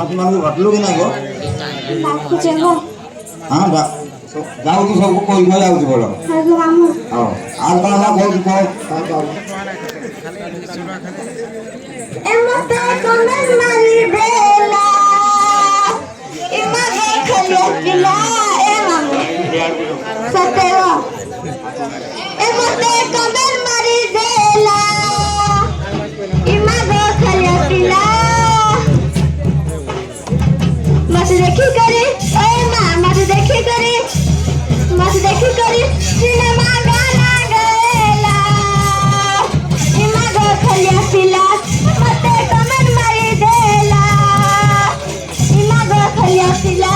साथी मान को घटलु कि नहीं गो डाकुचे हो हां जाऊ तू सब कोई कोई आउछ बोलो हां गो मामू हां आज कल हम कोई को एमते कमर मारी देला इमा खलिया पिला ए मामू सतेरो एमते कमर मारी देला इमा खलिया पिला मत देखी करे ए मां मत देखी करे सिनेमा गाना गएला इमा खलिया पिला मते कमर मारी देला इमा खलिया पिला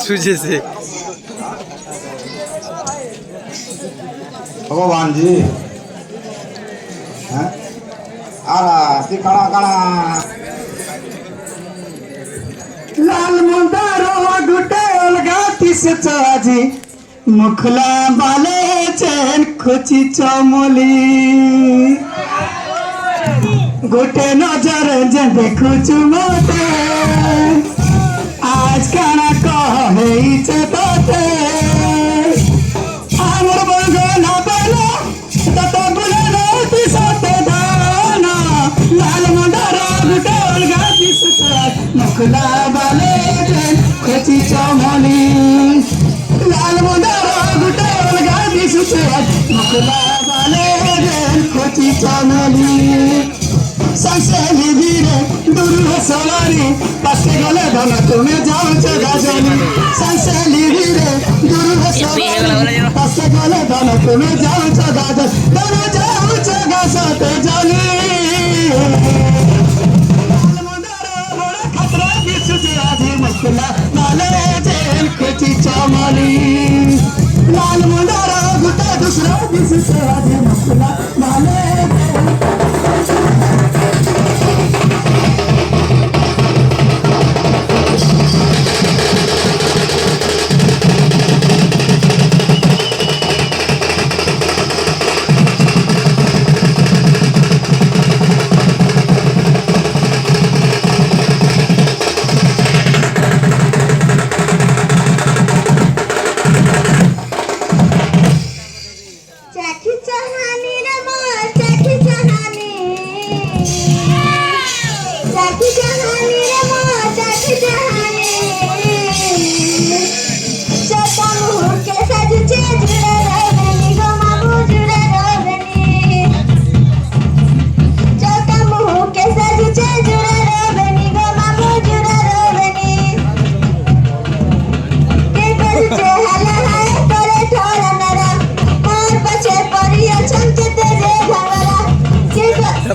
सूझे से भगवान जी हैं आरा ती कणा कणा लाल मंदारो गुटे अलगाती से चाजी मुखला बाले चैन खोची चमली गोटे नजर जे देखु चुमते आज काना कहे इचे बाते आमर बंगो ना बेला ततो बुले नोती साते दाना लाल मंदारा गुटे अलगा दिसता मुखला बाले खोची चमली लाल मंदारा गुटे अलगा दिसता मुखला बाले खोची चमली संसेली धीरे दूर सवारी पासे गले धन तुम्हें जाओ गाजनी संसेली धीरे दूर सवारी पासे गले धन तुम्हें जाओ गाजन धन जाओ गाजते जानी लाल मंदारा बड़ा खतरा दिसुचे आजी मुखला माले जेल खोची चमली लाल मंदारा गुटा दूसरा दिसुचे आजी मुखला माले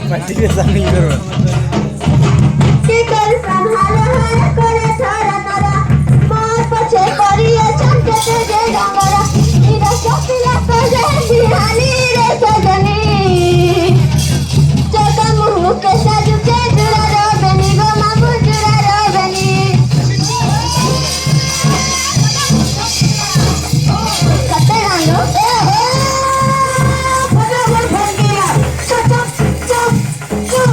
पार्टी के सामने करो के कर संभालो है करे थोड़ा नरा मोर पछे करिए चमके जे गंगरा इरा सपिला को जे बिहानी रे सजनी चका मुह के साजू के जुड़ा रोबनी गो मामू जुड़ा रोबनी कते रंगो ए हो बड़ा बड़ भंगिया चप चप चप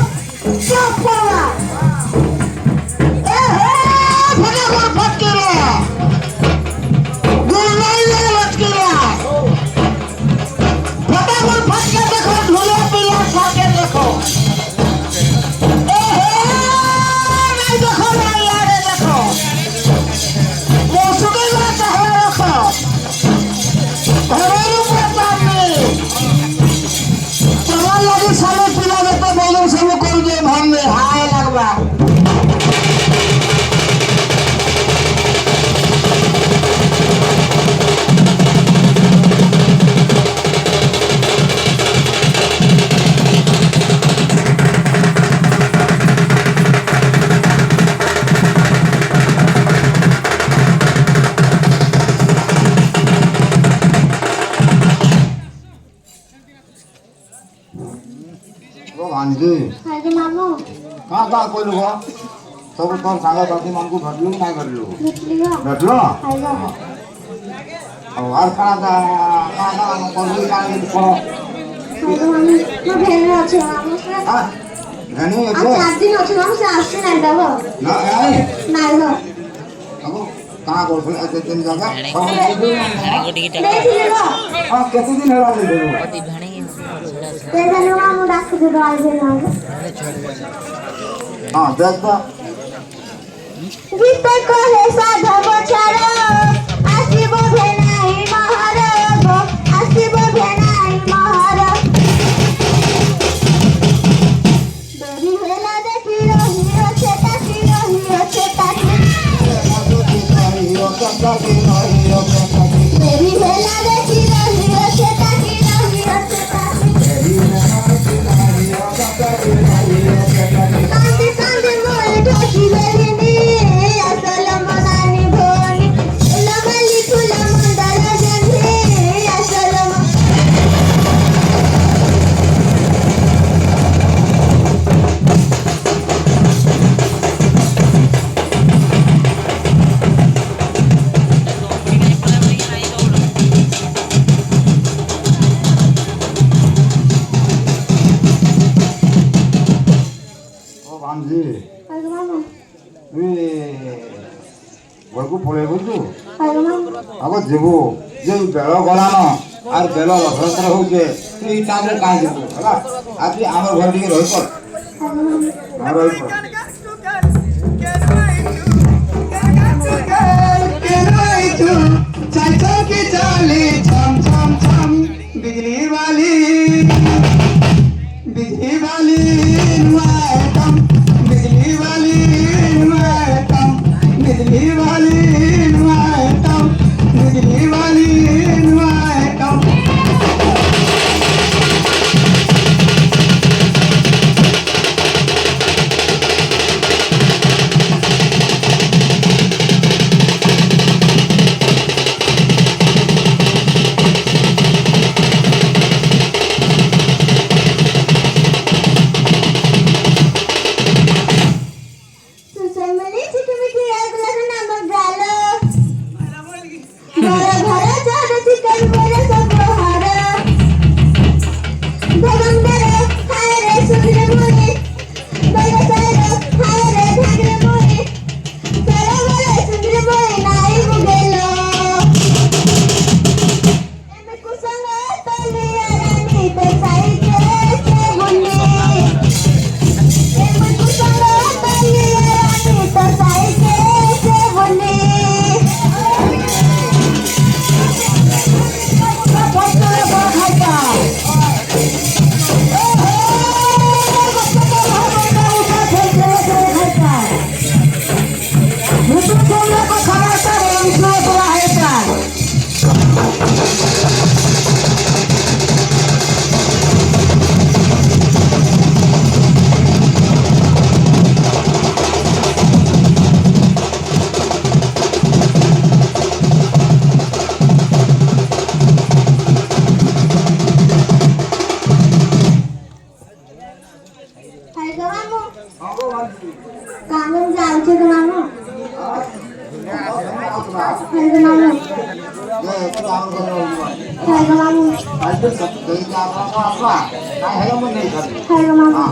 भांजी हाय ग मामू का कोई लोग सब तो सांगा साथी मानकू भेटलू की नाही भेटलू भेटली ग भेटलो हाय ग और का कोई का को हाय ग मामू ମୋ ଭେଣରେ ଅଛି ମାମୁ ସେ हां घणी ଆଉ आहे 4 ଦିନ ଅଛି ମାମୁ ସେ ଆସି ନାହିଁ ଦବ ना आहे ନାଇଁ ଗ अब कहाँ को ऐसे दिन जगह ଦେଇଥିଲି ଗ हां कितने दिन होला दे दो ସେ ଜାଣିବ ମାମୁ ଡାକୁଥିବ ଆଇବେ ନା हां देख तो ଗୀତ କହେ ସାଧବ ଛାଡ଼ ଆସିବ ଭେଣାଇ ମହର ଗୋ ଆସିବ ଭେଣାଇ ମହର ଡୋରି ହେଲା ଦେଖି ରହିଅଛେ ତାକି ରହିଅଛେ ତାକି ଡୋରି ହେଲା ଦେଖି ରହିଅଛେ ତାକି ରହିଅଛେ ତାକି କାନ୍ଦି କାନ୍ଦି ମୋରେ ଠକିଲେନି ଅସଲ ମନାନି ଭୋନି ଲଗାଲି ଫୁଲ ମନ୍ଦାର ଜହ୍ନି ଅସଲ ओ भांजी ଆଗ ମାମୁ ए ଘରକୁ ପଳେଇବୁ ତୁ ଆଗ ମାମୁ ଆଗ ଯିବୁ ଯେ ବେଳ ଗଲାନ আর ବେଳ ରଥଯାତ୍ରା ହଉଛେ ତୁ ଏଇ ଟାଇମରେ କାହିଁ ଯିବୁ ହେଲା ଆଜି ଆମର ଘରେ ଟିକେ ରହିପଡ଼ ଆଗ ମାମୁ ହଁ ରହିପଡ଼ बिजली वाली बिजली वाली नुआतम बिजली वाली नुआतम बिजली वाली नुआतम बिजली वाली नुआतम सुसमली चिकमिकी आगला नाम गालो घर घर चार चिकन बोले सब हार भगंदर हाय रे सुंदर मोरे बड़े सारो हाय रे ढागरे मोरे सारो बोले सुंदर मोरे नाई मुगेलो एमे कुसंग तले रानी ते साई के से बुनी एमे कुसंग तले रानी ते साई के से बुनी हाय ग मामू कामन जाऊचे ग मामू हाय ग मामू हाय ग मामू हाय ग मामू